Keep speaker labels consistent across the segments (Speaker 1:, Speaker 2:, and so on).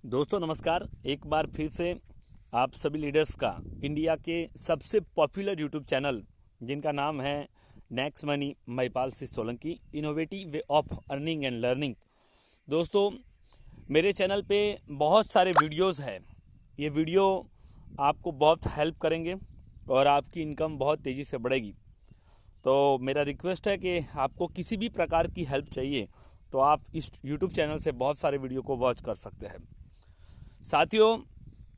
Speaker 1: दोस्तों नमस्कार। एक बार फिर से आप सभी लीडर्स का इंडिया के सबसे पॉपुलर यूट्यूब चैनल जिनका नाम है next money Mahipal Singh Solanki, innovative way of earning and learning. दोस्तों मेरे चैनल पे बहुत सारे वीडियोस हैं। ये वीडियो आपको बहुत हेल्प करेंगे और आपकी इनकम बहुत तेज़ी से बढ़ेगी। तो मेरा रिक्वेस्ट है कि आपको किसी भी प्रकार की हेल्प चाहिए तो आप इस यूट्यूब चैनल से बहुत सारे वीडियो को वॉच कर सकते हैं। साथियों,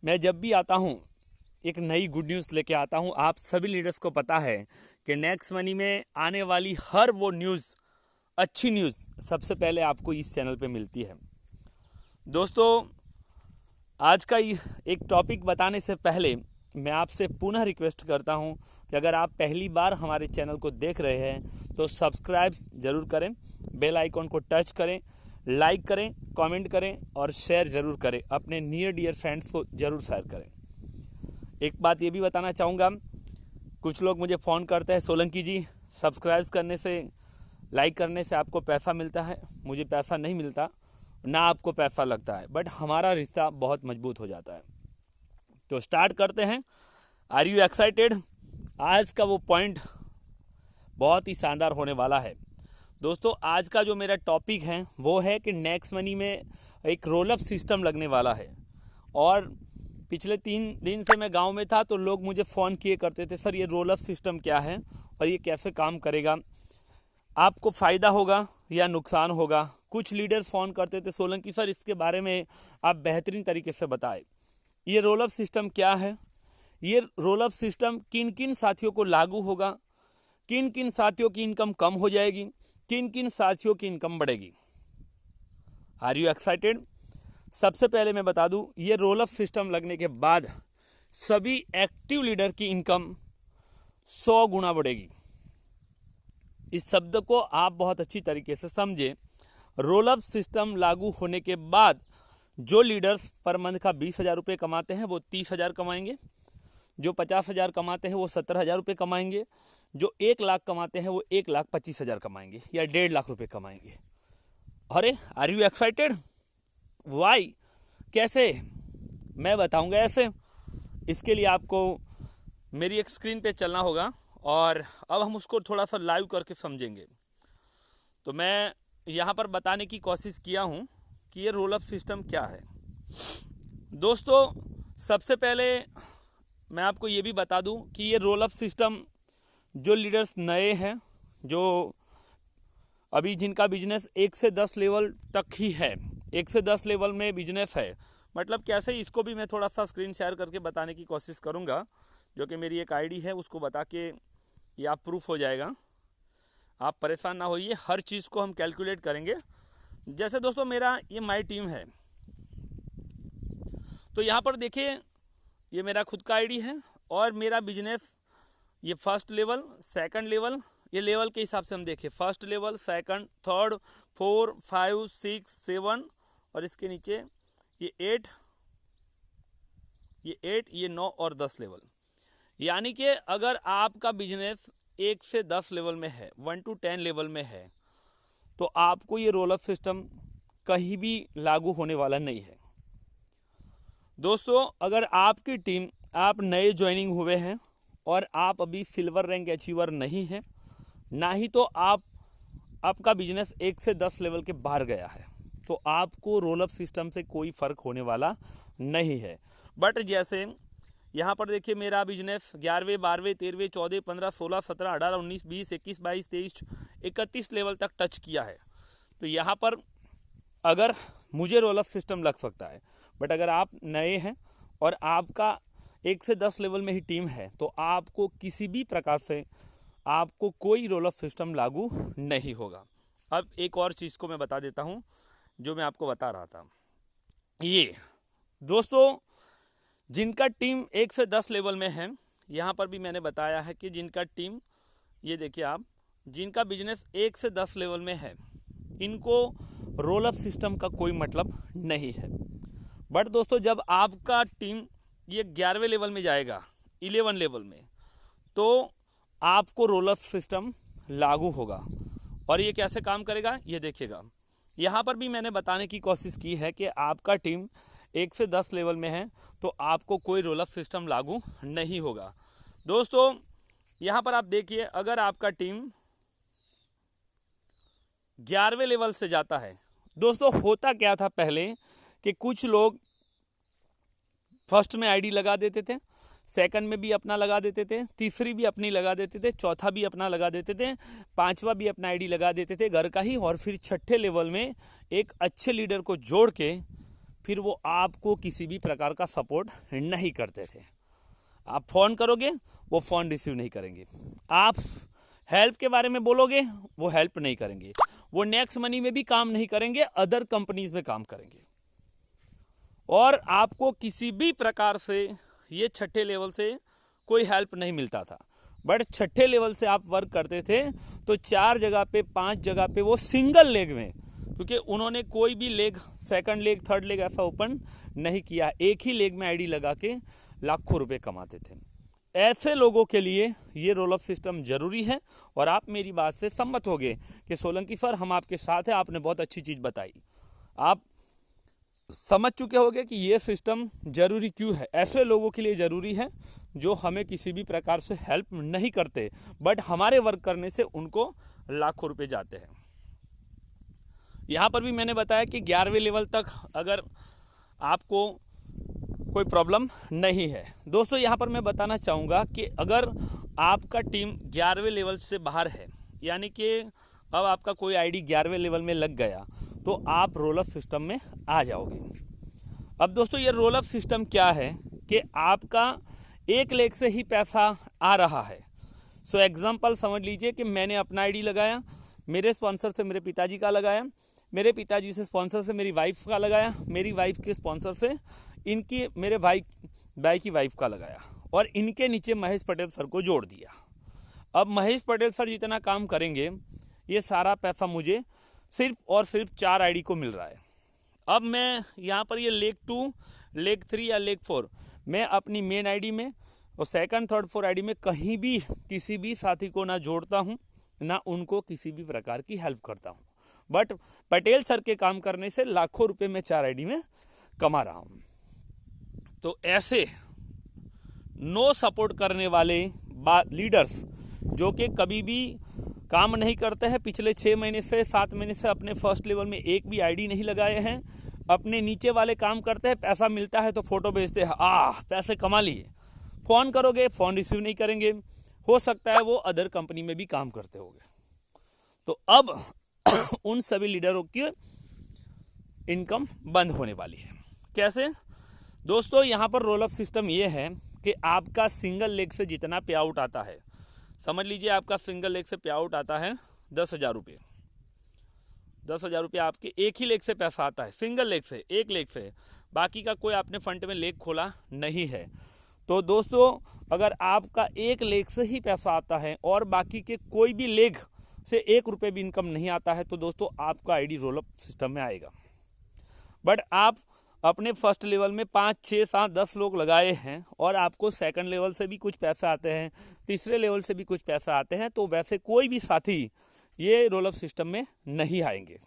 Speaker 1: मैं जब भी आता हूँ एक नई गुड न्यूज़ लेके आता हूँ। आप सभी लीडर्स को पता है कि नेक्स्ट मनी में आने वाली हर वो न्यूज़, अच्छी न्यूज़ सबसे पहले आपको इस चैनल पे मिलती है। दोस्तों आज का एक टॉपिक बताने से पहले मैं आपसे पुनः रिक्वेस्ट करता हूं कि अगर आप पहली बार हमारे चैनल को देख रहे हैं तो सब्सक्राइब ज़रूर करें, बेल आइकॉन को टच करें, लाइक करें, कमेंट करें और शेयर ज़रूर करें। अपने नियर डियर फ्रेंड्स को ज़रूर शेयर करें। एक बात ये भी बताना चाहूँगा, कुछ लोग मुझे फ़ोन करते हैं, सोलंकी जी सब्सक्राइब करने से, लाइक करने से आपको पैसा मिलता है। मुझे पैसा नहीं मिलता, ना आपको पैसा लगता है, बट हमारा रिश्ता बहुत मजबूत हो जाता है। तो स्टार्ट करते हैं। Are you excited? आज का वो पॉइंट बहुत ही शानदार होने वाला है। दोस्तों आज का जो मेरा टॉपिक है वो है कि नेक्स्ट मनी में एक रोल अप सिस्टम लगने वाला है। और पिछले 3 दिन से मैं गांव में था तो लोग मुझे फ़ोन किए करते थे, सर ये रोल अप सिस्टम क्या है और ये कैसे काम करेगा, आपको फ़ायदा होगा या नुकसान होगा। कुछ लीडर फ़ोन करते थे, सोलंकी सर इसके बारे में आप बेहतरीन तरीके से बताएं, ये रोल अप सिस्टम क्या है, ये रोल अप सिस्टम किन किन साथियों को लागू होगा, किन किन साथियों की इनकम कम हो जाएगी, किन किन साथियों की इनकम बढ़ेगी। Are you excited? सबसे पहले मैं बता दूं, ये रोल अप सिस्टम लगने के बाद सभी एक्टिव लीडर की इनकम 100 गुना बढ़ेगी। इस शब्द को आप बहुत अच्छी तरीके से समझे। रोल अप सिस्टम लागू होने के बाद जो लीडर्स पर मंथ का 20,000 रुपये कमाते हैं वो 30,000 कमाएंगे, जो 50,000 कमाते हैं वो 70,000 रुपये कमाएंगे, जो 1 लाख कमाते हैं वो 1,25,000 कमाएंगे या 1.5 लाख रुपये कमाएंगे। अरे आर यू एक्साइटेड? वाई? कैसे? मैं बताऊंगा ऐसे। इसके लिए आपको मेरी एक स्क्रीन पे चलना होगा और अब हम उसको थोड़ा सा लाइव करके समझेंगे। तो मैं यहाँ पर बताने की कोशिश किया हूँ कि ये रोल अप सिस्टम क्या है। दोस्तों सबसे पहले मैं आपको ये भी बता दूं कि ये रोल अप सिस्टम जो लीडर्स नए हैं, जो अभी जिनका बिजनेस 1 से 10 लेवल तक ही है, 1 से 10 लेवल में बिजनेस है, मतलब कैसे, इसको भी मैं थोड़ा सा स्क्रीन शेयर करके बताने की कोशिश करूंगा। जो कि मेरी एक आईडी है उसको बता के ये आप प्रूफ हो जाएगा। आप परेशान ना होइए, हर चीज़ को हम कैलकुलेट करेंगे। जैसे दोस्तों मेरा ये माई टीम है, तो यहाँ पर देखिए ये मेरा खुद का आईडी है और मेरा बिजनेस ये फर्स्ट लेवल, सेकंड लेवल, ये लेवल के हिसाब से हम देखें, फर्स्ट लेवल, सेकंड, थर्ड, 4, 5, 6, 7 और इसके नीचे ये 8, ये 9 और 10 लेवल। यानी कि अगर आपका बिजनेस 1 से 10 लेवल में है, 1 to 10 लेवल में है, तो आपको ये रोल अप सिस्टम कहीं भी लागू होने वाला नहीं है। दोस्तों अगर आपकी टीम, आप नए ज्वाइनिंग हुए हैं और आप अभी सिल्वर रैंक अचीवर नहीं है, ना ही तो आपका बिजनेस 1 से 10 लेवल के बाहर गया है, तो आपको रोल अप सिस्टम से कोई फ़र्क होने वाला नहीं है। बट जैसे यहाँ पर देखिए मेरा बिजनेस 11वें, 12वें, 13वें, 14, 15, 16, 17, 18, 19, 20, 21, 22, 23, 31 लेवल तक टच किया है। तो यहाँ पर अगर मुझे रोल अप सिस्टम लग सकता है, बट अगर आप नए हैं और आपका 1 से 10 लेवल में ही टीम है तो आपको किसी भी प्रकार से आपको कोई रोल अप सिस्टम लागू नहीं होगा। अब एक और चीज़ को मैं बता देता हूँ जो मैं आपको बता रहा था। ये दोस्तों जिनका टीम 1 से 10 लेवल में है, यहाँ पर भी मैंने बताया है कि जिनका टीम, ये देखिए आप, जिनका बिजनेस 1 से 10 लेवल में है, इनको रोल अप सिस्टम का कोई मतलब नहीं है। बट दोस्तों जब आपका टीम ये 11वें लेवल में जाएगा, 11 लेवल में, तो आपको रोल अप सिस्टम लागू होगा। और ये कैसे काम करेगा ये देखिएगा। यहाँ पर भी मैंने बताने की कोशिश की है कि आपका टीम 1 से 10 लेवल में हैं तो आपको कोई रोल अप सिस्टम लागू नहीं होगा। दोस्तों यहाँ पर आप देखिए, अगर आपका टीम 11वें लेवल से जाता है, दोस्तों होता क्या था पहले कि कुछ लोग फर्स्ट में आईडी लगा देते थे, सेकंड में भी अपना लगा देते थे, तीसरी भी अपनी लगा देते थे, चौथा भी अपना लगा देते थे, पांचवा भी अपना आईडी लगा देते थे घर का ही, और फिर छठे लेवल में एक अच्छे लीडर को जोड़ के फिर वो आपको किसी भी प्रकार का सपोर्ट नहीं करते थे। आप फ़ोन करोगे वो फ़ोन रिसीव नहीं करेंगे, आप हेल्प के बारे में बोलोगे वो हेल्प नहीं करेंगे, वो नेक्स्ट मनी में भी काम नहीं करेंगे, अदर कंपनीज में काम करेंगे, और आपको किसी भी प्रकार से ये छठे लेवल से कोई हेल्प नहीं मिलता था। बट छठे लेवल से आप वर्क करते थे तो 4 जगह पे 5 जगह पे वो सिंगल लेग में, क्योंकि उन्होंने कोई भी leg, second leg, third leg ऐसा ओपन नहीं किया, एक ही लेग में आईडी लगा के लाखों रुपए कमाते थे। ऐसे लोगों के लिए ये रोल अप सिस्टम जरूरी है, और आप मेरी बात से सहमत होंगे कि सोलंकी सर हम आपके साथ हैं, आपने बहुत अच्छी चीज़ बताई। आप समझ चुके होंगे कि ये सिस्टम जरूरी क्यों है। ऐसे लोगों के लिए ज़रूरी है जो हमें किसी भी प्रकार से हेल्प नहीं करते, बट हमारे वर्क करने से उनको लाखों रुपए जाते हैं। यहाँ पर भी मैंने बताया कि 11वें लेवल तक अगर आपको कोई प्रॉब्लम नहीं है। दोस्तों यहाँ पर मैं बताना चाहूँगा कि अगर आपका टीम 11वें लेवल से बाहर है, यानी कि अब आपका कोई आईडी 11वें लेवल में लग गया, तो आप रोल अप सिस्टम में आ जाओगे। अब दोस्तों ये रोल अप सिस्टम क्या है कि आपका एक लेग से ही पैसा आ रहा है। सो एग्जांपल समझ लीजिए कि मैंने अपना आईडी लगाया, मेरे स्पॉन्सर से मेरे पिताजी का लगाया, मेरे पिताजी से स्पॉन्सर से मेरी वाइफ का लगाया, मेरी वाइफ के स्पॉन्सर से इनकी मेरे भाई की वाइफ का लगाया, और इनके नीचे महेश पटेल सर को जोड़ दिया। अब महेश पटेल सर जितना काम करेंगे ये सारा पैसा मुझे सिर्फ और सिर्फ 4 आईडी को मिल रहा है। अब मैं यहाँ पर ये लेग 2, लेग 3 या लेग 4 मैं अपनी मेन आईडी में और सेकंड, थर्ड, 4 आईडी में कहीं भी किसी भी साथी को ना जोड़ता हूँ, ना उनको किसी भी प्रकार की हेल्प करता हूँ, बट पटेल सर के काम करने से लाखों रुपए मैं 4 आईडी में कमा रहा हूँ। तो ऐसे नो सपोर्ट करने वाले लीडर्स जो कि कभी भी काम नहीं करते हैं, पिछले 6 महीने से 7 महीने से अपने फर्स्ट लेवल में एक भी आईडी नहीं लगाए हैं, अपने नीचे वाले काम करते हैं, पैसा मिलता है तो फोटो भेजते हैं, पैसे कमा लिए, फ़ोन करोगे फ़ोन रिसीव नहीं करेंगे, हो सकता है वो अदर कंपनी में भी काम करते होंगे। तो अब उन सभी लीडरों की इनकम बंद होने वाली है। कैसे दोस्तों, यहाँ पर रोल अप सिस्टम ये है कि आपका सिंगल लेग से जितना पे आउट आता है, समझ लीजिए आपका सिंगल लेग से पे आउट आता है 10,000 रुपये। 10,000 रुपये आपके एक ही लेग से पैसा आता है, सिंगल लेग से, एक लेग से, बाकी का कोई आपने फंड में लेग खोला नहीं है। तो दोस्तों अगर आपका एक लेग से ही पैसा आता है और बाकी के कोई भी लेग से 1 रुपये भी इनकम नहीं आता है, तो दोस्तों आपका आईडी रोल अप सिस्टम में आएगा। बट आप अपने फर्स्ट लेवल में 5, 6, 7, 10 लोग लगाए हैं और आपको सेकंड लेवल से भी कुछ पैसा आते हैं, तीसरे लेवल से भी कुछ पैसा आते हैं, तो वैसे कोई भी साथी ये रोल अप सिस्टम में नहीं आएंगे।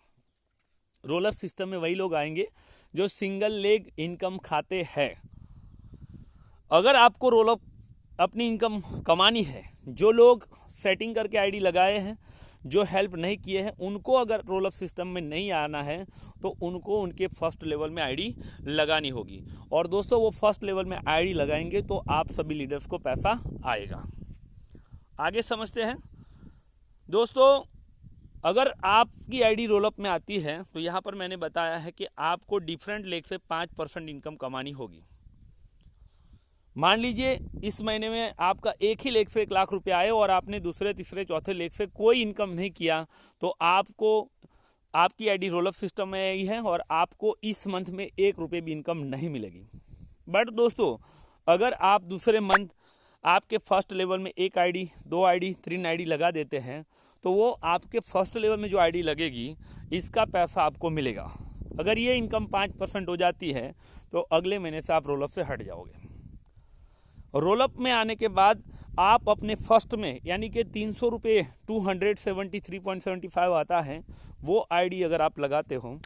Speaker 1: रोल अप सिस्टम में वही लोग आएंगे जो सिंगल लेग इनकम खाते हैं। अगर आपको रोल अप अपनी इनकम कमानी है, जो लोग सेटिंग करके आईडी लगाए हैं, जो हेल्प नहीं किए हैं, उनको अगर रोल अप सिस्टम में नहीं आना है तो उनको उनके फर्स्ट लेवल में आईडी लगानी होगी। और दोस्तों वो फर्स्ट लेवल में आईडी लगाएंगे तो आप सभी लीडर्स को पैसा आएगा। आगे समझते हैं दोस्तों, अगर आपकी आईडी रोल अप में आती है तो यहाँ पर मैंने बताया है कि आपको डिफरेंट लेग से 5% इनकम कमानी होगी। मान लीजिए इस महीने में आपका एक ही लेग से 1 लाख रुपए आए और आपने दूसरे, तीसरे, चौथे लेग से कोई इनकम नहीं किया, तो आपको आपकी आईडी रोल अप सिस्टम में आई है और आपको इस मंथ में 1 रुपये भी इनकम नहीं मिलेगी। बट दोस्तों अगर आप दूसरे मंथ आपके फर्स्ट लेवल में 1 आईडी, 2 आईडी, 3 आईडी लगा देते हैं, तो वो आपके फर्स्ट लेवल में जो आईडी लगेगी इसका पैसा आपको मिलेगा। अगर ये इनकम 5% हो जाती है तो अगले महीने से आप रोल अप से हट जाओगे। रोल अप में आने के बाद आप अपने फर्स्ट में, यानी कि 300 रुपये 273.75 आता है, वो आईडी अगर आप लगाते हो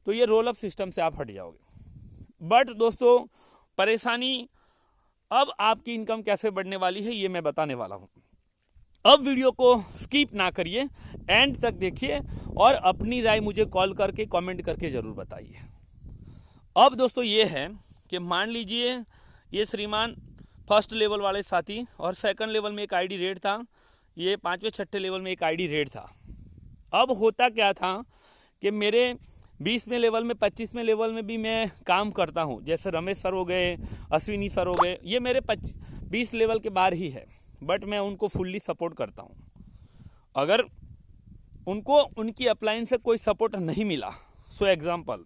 Speaker 1: तो ये रोल अप सिस्टम से आप हट जाओगे। बट दोस्तों परेशानी, अब आपकी इनकम कैसे बढ़ने वाली है ये मैं बताने वाला हूँ। अब वीडियो को स्किप ना करिए, एंड तक देखिए और अपनी राय मुझे कॉल करके कमेंट करके ज़रूर बताइए। अब दोस्तों ये है कि मान लीजिए ये श्रीमान फर्स्ट लेवल वाले साथी और सेकंड लेवल में एक आईडी रेड था, ये पाँचवें छठे लेवल में एक आईडी रेड था। अब होता क्या था कि मेरे 20वें लेवल में 25वें लेवल में भी मैं काम करता हूँ, जैसे रमेश सर हो गए, अश्विनी सर हो गए, ये मेरे 20 लेवल के बाहर ही है, बट मैं उनको फुल्ली सपोर्ट करता हूँ। अगर उनको उनकी अपलाइन से कोई सपोर्ट नहीं मिला, सो एग्जाम्पल,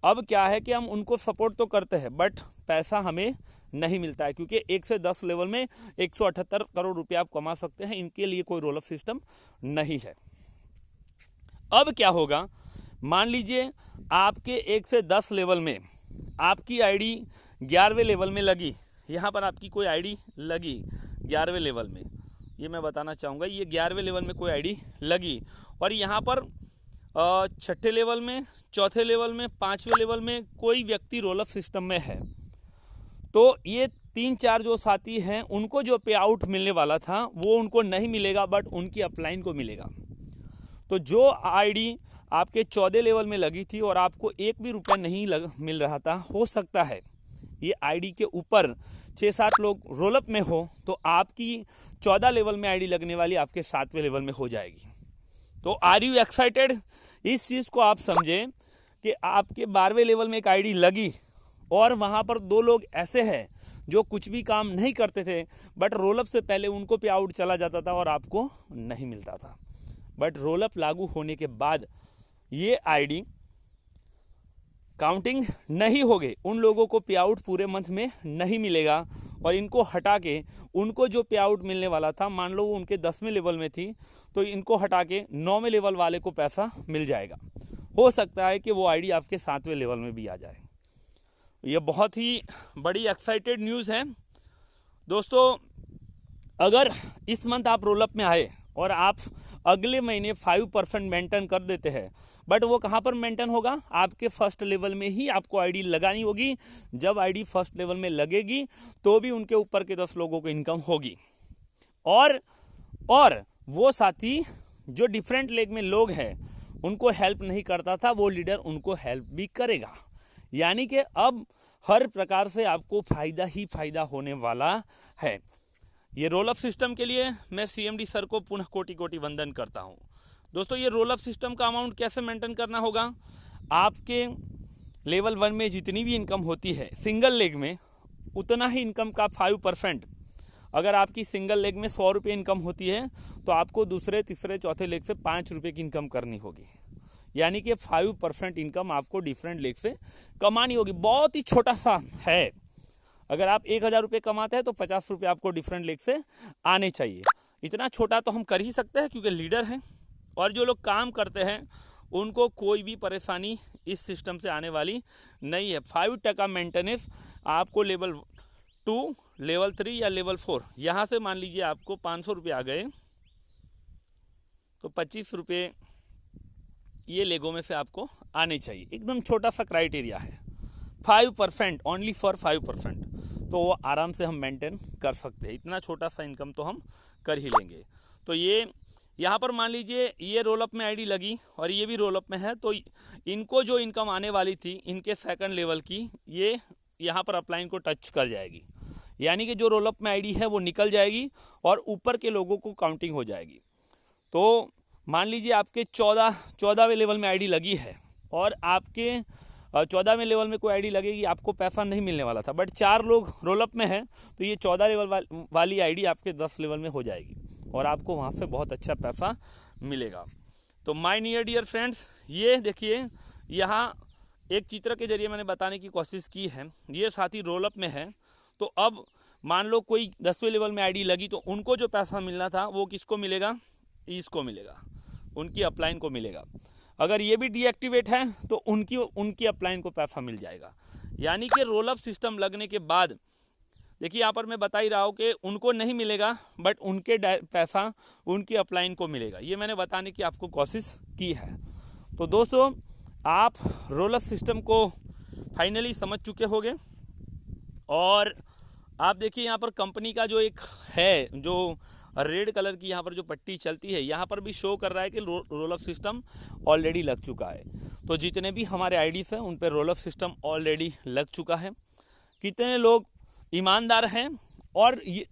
Speaker 1: अब क्या है कि हम उनको सपोर्ट तो करते हैं बट पैसा हमें नहीं मिलता है, क्योंकि 1 से 10 लेवल में 178 करोड़ रुपया आप कमा सकते हैं, इनके लिए कोई रोल अप सिस्टम नहीं है। अब क्या होगा, मान लीजिए आपके 1 से 10 लेवल में आपकी आईडी 11वें लेवल में लगी, यहाँ पर आपकी कोई आईडी लगी 11वें लेवल में, ये मैं बताना चाहूँगा, ये 11वें लेवल में कोई आईडी लगी और यहाँ पर छठे लेवल में, चौथे लेवल में, 5वें लेवल में कोई व्यक्ति रोल अप सिस्टम में है, तो ये 3-4 जो साथी हैं उनको जो पे आउट मिलने वाला था वो उनको नहीं मिलेगा, बट उनकी अपलाइन को मिलेगा। तो जो आईडी आपके 14 लेवल में लगी थी और आपको एक भी रुपया नहीं मिल रहा था, हो सकता है ये आईडी के ऊपर 6-7 लोग रोलअप में हो तो आपकी 14 लेवल में आईडी लगने वाली आपके 7वें लेवल में हो जाएगी। तो आर यू एक्साइटेड? इस चीज़ को आप समझें कि आपके 12वें लेवल में एक आईडी लगी और वहाँ पर 2 लोग ऐसे हैं जो कुछ भी काम नहीं करते थे, बट रोलअप से पहले उनको पे आउट चला जाता था और आपको नहीं मिलता था। बट रोलअप लागू होने के बाद ये आईडी काउंटिंग नहीं हो गई, उन लोगों को पे आउट पूरे मंथ में नहीं मिलेगा और इनको हटा के उनको जो पे आउट मिलने वाला था, मान लो वो उनके 10वें लेवल में थी, तो इनको हटा के 9वें लेवल वाले को पैसा मिल जाएगा। हो सकता है कि वो आईडी आपके 7वें लेवल में भी आ जाए। ये बहुत ही बड़ी एक्साइटेड न्यूज़ है दोस्तों। अगर इस मंथ आप रोलअप में आए और आप अगले महीने 5% मेंटेन कर देते हैं, बट वो कहाँ पर मेंटेन होगा? आपके फर्स्ट लेवल में ही आपको आईडी लगानी होगी। जब आईडी फर्स्ट लेवल में लगेगी तो भी उनके ऊपर के 10 लोगों को इनकम होगी। और वो साथी जो डिफरेंट लेग में लोग हैं उनको हेल्प नहीं करता था, वो लीडर उनको हेल्प भी करेगा। यानी कि अब हर प्रकार से आपको फ़ायदा ही फ़ायदा होने वाला है। ये रोल अप सिस्टम के लिए मैं CMD सर को पुनः कोटि कोटि वंदन करता हूँ। दोस्तों ये रोल अप सिस्टम का अमाउंट कैसे मेंटेन करना होगा? आपके लेवल 1 में जितनी भी इनकम होती है सिंगल लेग में, उतना ही इनकम का 5%। अगर आपकी सिंगल लेग में 100 रुपये इनकम होती है तो आपको दूसरे, तीसरे, चौथे लेग से 5 रुपये की इनकम करनी होगी। यानी कि 5% इनकम आपको डिफरेंट लेग से कमानी होगी। बहुत ही छोटा सा है। अगर आप 1000 रुपये कमाते हैं तो 50 रुपये आपको डिफरेंट लेग से आने चाहिए। इतना छोटा तो हम कर ही सकते हैं क्योंकि लीडर हैं, और जो लोग काम करते हैं उनको कोई भी परेशानी इस सिस्टम से आने वाली नहीं है। 5% मेंटेनेंस आपको लेवल 2, लेवल 3 या लेवल 4, यहाँ से मान लीजिए आपको 500 रुपये आ गए तो 25 रुपये ये लेगों में से आपको आने चाहिए। एकदम छोटा सा क्राइटेरिया है, 5%, ओनली फॉर 5%, तो वो आराम से हम मेंटेन कर सकते हैं। इतना छोटा सा इनकम तो हम कर ही लेंगे। तो ये यहाँ पर मान लीजिए ये रोलअप में आईडी लगी और ये भी रोलअप में है, तो इनको जो इनकम आने वाली थी इनके सेकंड लेवल की, ये यहाँ पर अपलाइन को टच कर जाएगी। यानी कि जो रोलअप में आईडी है वो निकल जाएगी और ऊपर के लोगों को काउंटिंग हो जाएगी। तो मान लीजिए आपके 14वें लेवल में आईडी लगी है और आपके 14वें लेवल में कोई आईडी लगेगी, आपको पैसा नहीं मिलने वाला था, बट 4 लोग रोलअप में हैं, तो ये 14 लेवल वाली आईडी आपके 10 लेवल में हो जाएगी और आपको वहाँ से बहुत अच्छा पैसा मिलेगा। तो माय नियर डियर फ्रेंड्स, ये देखिए यहाँ एक चित्र के जरिए मैंने बताने की कोशिश की है। ये साथी रोलअप में है, तो अब मान लो कोई 10वें लेवल में आईडी लगी तो उनको जो पैसा मिलना था वो किसको मिलेगा? इसको मिलेगा, उनकी अपलाइन को मिलेगा। अगर ये भी डीएक्टिवेट है तो उनकी अपलाइन को पैसा मिल जाएगा। यानी कि रोलअप सिस्टम लगने के बाद देखिए यहाँ पर मैं बता ही रहा हूँ कि उनको नहीं मिलेगा, बट उनके पैसा उनकी अपलाइन को मिलेगा। ये मैंने बताने की आपको कोशिश की है। तो दोस्तों आप रोलअप सिस्टम को फाइनली समझ चुके होंगे। और आप देखिए यहाँ पर कंपनी का जो एक है, जो रेड कलर की यहाँ पर जो पट्टी चलती है, यहाँ पर भी शो कर रहा है कि रोल ऑफ सिस्टम ऑलरेडी लग चुका है। तो जितने भी हमारे आईडीज़ हैं उन पर रोल ऑफ सिस्टम ऑलरेडी लग चुका है। कितने लोग ईमानदार हैं, और ये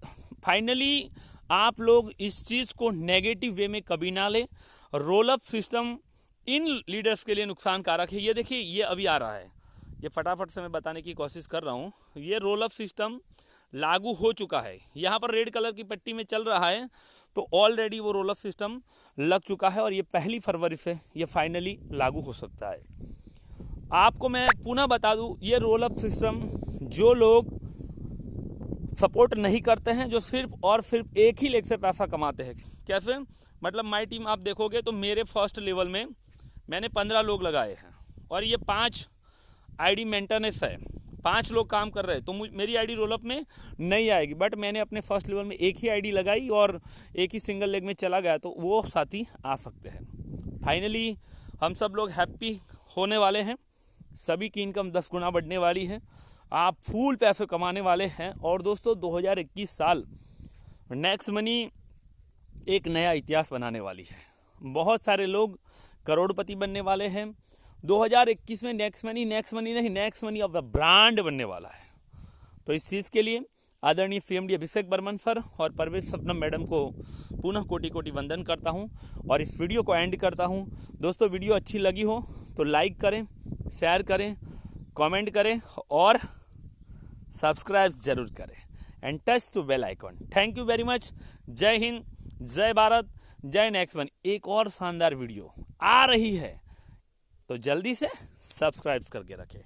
Speaker 1: फाइनली आप लोग इस चीज़ को नेगेटिव वे में कभी ना लें। Role of system in leaders के लिए नुकसानकारक है। ये देखिए, ये अभी आ रहा है, ये फटाफट से मैं बताने की कोशिश कर रहा हूँ। ये रोल ऑफ सिस्टम लागू हो चुका है, यहाँ पर रेड कलर की पट्टी में चल रहा है, तो ऑलरेडी वो रोल ऑफ सिस्टम लग चुका है और ये 1 फरवरी से ये फाइनली लागू हो सकता है। आपको मैं पुनः बता दूं, ये रोल ऑफ सिस्टम जो लोग सपोर्ट नहीं करते हैं, जो सिर्फ और सिर्फ एक ही लेग से पैसा कमाते हैं। कैसे? मतलब माई टीम आप देखोगे तो मेरे फर्स्ट लेवल में मैंने 15 लोग लगाए हैं और ये 5 आईडी मेंटेनेंस है, 5 लोग काम कर रहे हैं। तो मेरी आईडी रोलअप में नहीं आएगी, बट मैंने अपने फर्स्ट लेवल में एक ही आईडी लगाई और एक ही सिंगल लेग में चला गया, तो वो साथी आ सकते हैं। फाइनली हम सब लोग हैप्पी होने वाले हैं, सभी की इनकम 10 गुना बढ़ने वाली है, आप फुल पैसे कमाने वाले हैं। और दोस्तों 2021 साल नेक्स्ट मनी एक नया इतिहास बनाने वाली है। बहुत सारे लोग करोड़पति बनने वाले हैं 2021 में। नेक्स्ट मनी नहीं, next money of the brand बनने वाला है। तो इस चीज़ के लिए आदरणीय CMD अभिषेक बर्मन सर और परवेश सपनम मैडम को पुनः कोटि कोटि वंदन करता हूं और इस वीडियो को एंड करता हूं। दोस्तों वीडियो अच्छी लगी हो तो लाइक करें, शेयर करें, कमेंट करें और सब्सक्राइब जरूर करें and touch to bell icon. Thank you very much. जय हिंद, जय भारत, जय नेक्स्ट मनी। एक और शानदार वीडियो आ रही है, तो जल्दी से सब्सक्राइब करके रखें।